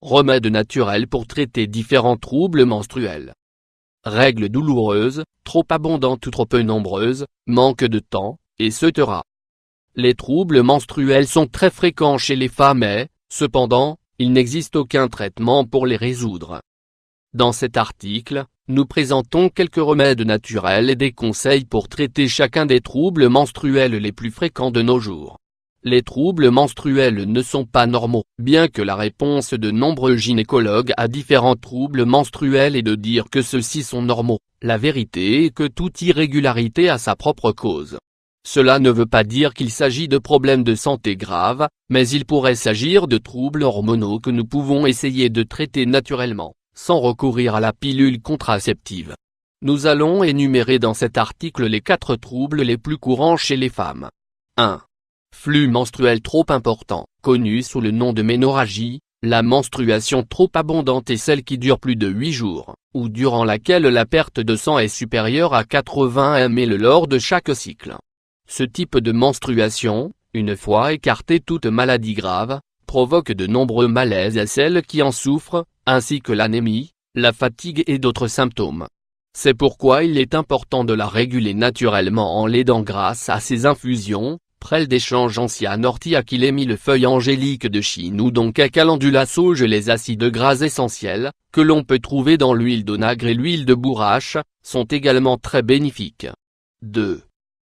Remèdes naturels pour traiter différents troubles menstruels. Règles douloureuses, trop abondantes ou trop peu nombreuses, manque de temps, etc. Les troubles menstruels sont très fréquents chez les femmes et, cependant, il n'existe aucun traitement pour les résoudre. Dans cet article, nous présentons quelques remèdes naturels et des conseils pour traiter chacun des troubles menstruels les plus fréquents de nos jours. Les troubles menstruels ne sont pas normaux, bien que la réponse de nombreux gynécologues à différents troubles menstruels est de dire que ceux-ci sont normaux. La vérité est que toute irrégularité a sa propre cause. Cela ne veut pas dire qu'il s'agit de problèmes de santé graves, mais il pourrait s'agir de troubles hormonaux que nous pouvons essayer de traiter naturellement, sans recourir à la pilule contraceptive. Nous allons énumérer dans cet article les 4 troubles les plus courants chez les femmes. 1. Flux menstruel trop important, connu sous le nom de ménorrhagie. La menstruation trop abondante est celle qui dure plus de 8 jours, ou durant laquelle la perte de sang est supérieure à 80 ml lors de chaque cycle. Ce type de menstruation, une fois écartée toute maladie grave, provoque de nombreux malaises à celles qui en souffrent, ainsi que l'anémie, la fatigue et d'autres symptômes. C'est pourquoi il est important de la réguler naturellement en l'aidant grâce à ces infusions, prêle d'échange en cyanortiakylémilefeuille angélique de Chine ou donc à calendula sauge. Les acides gras essentiels, que l'on peut trouver dans l'huile d'onagre et l'huile de bourrache, sont également très bénéfiques. 2.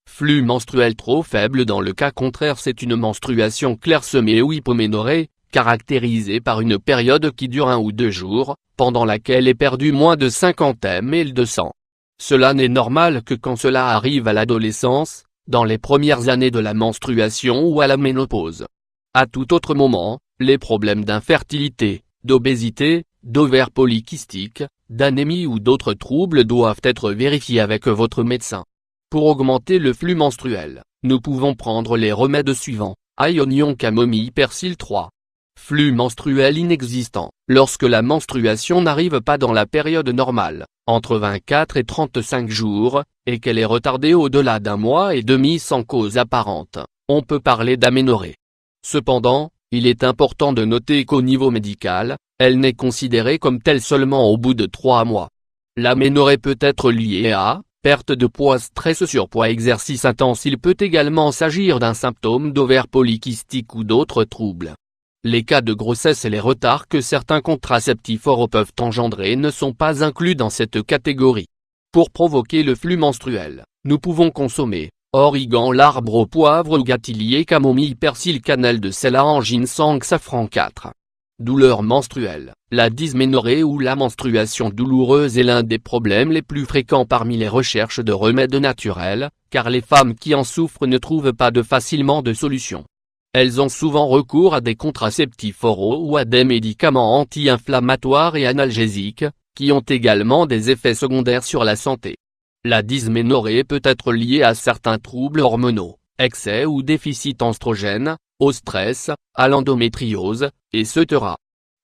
Flux menstruel trop faible. Dans le cas contraire, c'est une menstruation clairsemée ou hypoménorrhée, caractérisée par une période qui dure 1 ou 2 jours, pendant laquelle est perdu moins de 50 ml de sang. Cela n'est normal que quand cela arrive à l'adolescence, dans les premières années de la menstruation ou à la ménopause. À tout autre moment, les problèmes d'infertilité, d'obésité, d'ovaires polykystiques, d'anémie ou d'autres troubles doivent être vérifiés avec votre médecin. Pour augmenter le flux menstruel, nous pouvons prendre les remèdes suivants. Ail, oignon, camomille, persil. 3. Flux menstruel inexistant. Lorsque la menstruation n'arrive pas dans la période normale, entre 24 et 35 jours, et qu'elle est retardée au-delà d'1 mois et demi sans cause apparente, on peut parler d'aménorrhée. Cependant, il est important de noter qu'au niveau médical, elle n'est considérée comme telle seulement au bout de 3 mois. L'aménorrhée peut être liée à perte de poids, stress, surpoids, exercice intense. Il peut également s'agir d'un symptôme d'ovaire polykystique ou d'autres troubles. Les cas de grossesse et les retards que certains contraceptifs oraux peuvent engendrer ne sont pas inclus dans cette catégorie. Pour provoquer le flux menstruel, nous pouvons consommer origan, l'arbre au poivre ou gâtillier, camomille, persil, cannelle de sel, orange, ginseng, safran. 4. Douleurs menstruelles. La dysménorrhée ou la menstruation douloureuse est l'un des problèmes les plus fréquents parmi les recherches de remèdes naturels, car les femmes qui en souffrent ne trouvent pas facilement de solution. Elles ont souvent recours à des contraceptifs oraux ou à des médicaments anti-inflammatoires et analgésiques, qui ont également des effets secondaires sur la santé. La dysménorrhée peut être liée à certains troubles hormonaux, excès ou déficit estrogène, au stress, à l'endométriose, etc.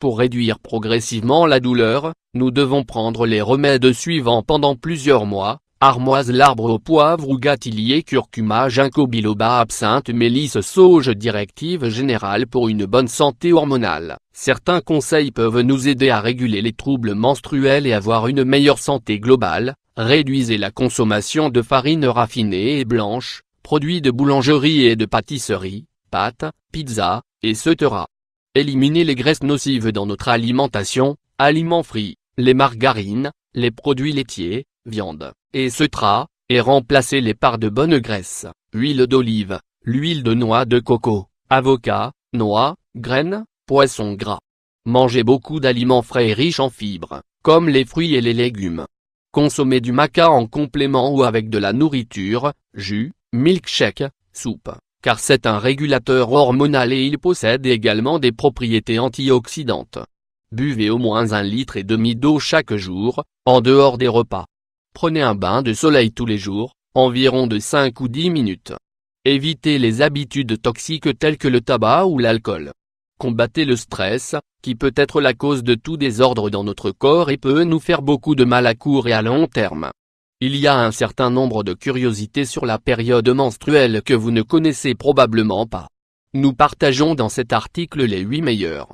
Pour réduire progressivement la douleur, nous devons prendre les remèdes suivants pendant plusieurs mois. Armoise, l'arbre au poivre ou gâtillier, curcuma, ginkgo biloba, absinthe, mélisse, sauge. Directive générale pour une bonne santé hormonale. Certains conseils peuvent nous aider à réguler les troubles menstruels et avoir une meilleure santé globale. Réduisez la consommation de farine raffinée et blanche, produits de boulangerie et de pâtisserie, pâtes, pizzas, etc. Éliminez les graisses nocives dans notre alimentation, aliments frits, les margarines, les produits laitiers, viande, etc., et remplacez-les par de bonnes graisses, huile d'olive, l'huile de noix de coco, avocat, noix, graines, poissons gras. Mangez beaucoup d'aliments frais et riches en fibres, comme les fruits et les légumes. Consommez du maca en complément ou avec de la nourriture, jus, milkshake, soupe, car c'est un régulateur hormonal et il possède également des propriétés antioxydantes. Buvez au moins 1,5 litre d'eau chaque jour, en dehors des repas. Prenez un bain de soleil tous les jours, environ de 5 ou 10 minutes. Évitez les habitudes toxiques telles que le tabac ou l'alcool. Combattez le stress, qui peut être la cause de tout désordre dans notre corps et peut nous faire beaucoup de mal à court et à long terme. Il y a un certain nombre de curiosités sur la période menstruelle que vous ne connaissez probablement pas. Nous partageons dans cet article les 8 meilleures,